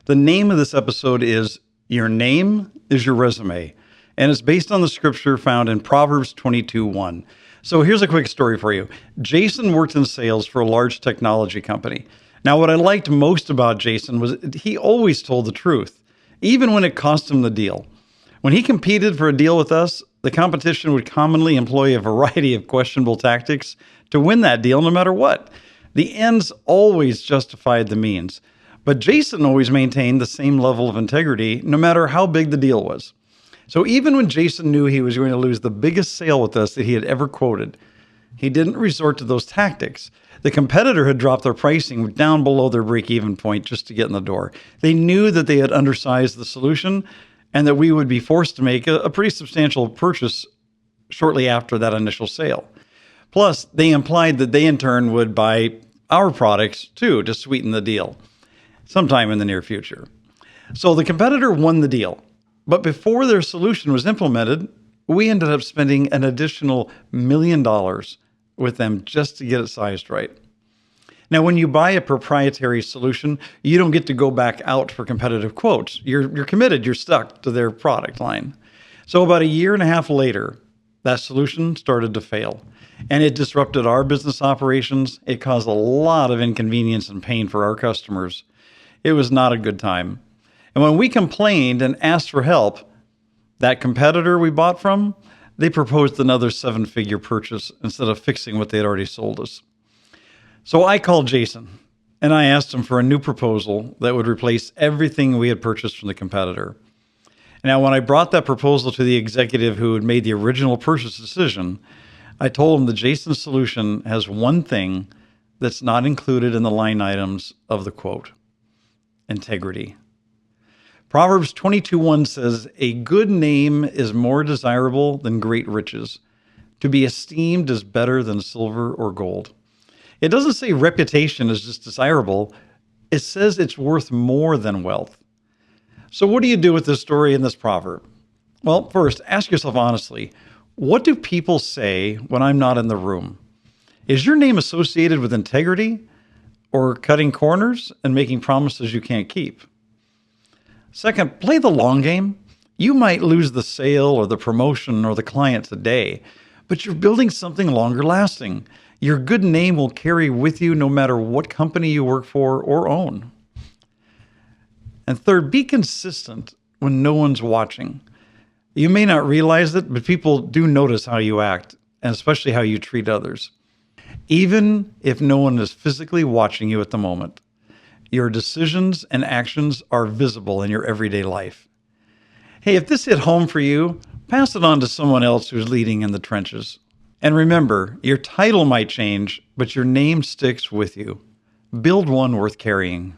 The name of this episode is Your Name is Your Resume, and it's based on the scripture found in Proverbs 22:1. So here's a quick story for you. Jason worked in sales for a large technology company. Now, what I liked most about Jason was he always told the truth, even when it cost him the deal. When he competed for a deal with us, the competition would commonly employ a variety of questionable tactics to win that deal no matter what. The ends always justified the means. But Jason always maintained the same level of integrity no matter how big the deal was. So even when Jason knew he was going to lose the biggest sale with us that he had ever quoted, he didn't resort to those tactics. The competitor had dropped their pricing down below their break-even point just to get in the door. They knew that they had undersized the solution and that we would be forced to make a pretty substantial purchase shortly after that initial sale. Plus, they implied that they in turn would buy our products too to sweeten the deal sometime in the near future. So the competitor won the deal. But before their solution was implemented, we ended up spending an additional $1 million with them just to get it sized right. Now, when you buy a proprietary solution, you don't get to go back out for competitive quotes. You're committed, you're stuck to their product line. So about 1.5 years later, that solution started to fail. And it disrupted our business operations. It caused a lot of inconvenience and pain for our customers. It was not a good time. And when we complained and asked for help, that competitor we bought from, they proposed another 7-figure purchase instead of fixing what they had already sold us. So I called Jason and I asked him for a new proposal that would replace everything we had purchased from the competitor. Now, when I brought that proposal to the executive who had made the original purchase decision, I told him that Jason's solution has one thing that's not included in the line items of the quote: integrity. Proverbs 22:1 says, "A good name is more desirable than great riches. To be esteemed is better than silver or gold." It doesn't say reputation is just desirable. It says it's worth more than wealth. So what do you do with this story and this proverb? Well, first, ask yourself honestly, what do people say when I'm not in the room? Is your name associated with integrity or cutting corners and making promises you can't keep? Second, play the long game. You might lose the sale or the promotion or the client today, but you're building something longer lasting. Your good name will carry with you no matter what company you work for or own. And third, be consistent when no one's watching. You may not realize it, but people do notice how you act, and especially how you treat others. Even if no one is physically watching you at the moment, your decisions and actions are visible in your everyday life. Hey, if this hit home for you, pass it on to someone else who's leading in the trenches. And remember, your title might change, but your name sticks with you. Build one worth carrying.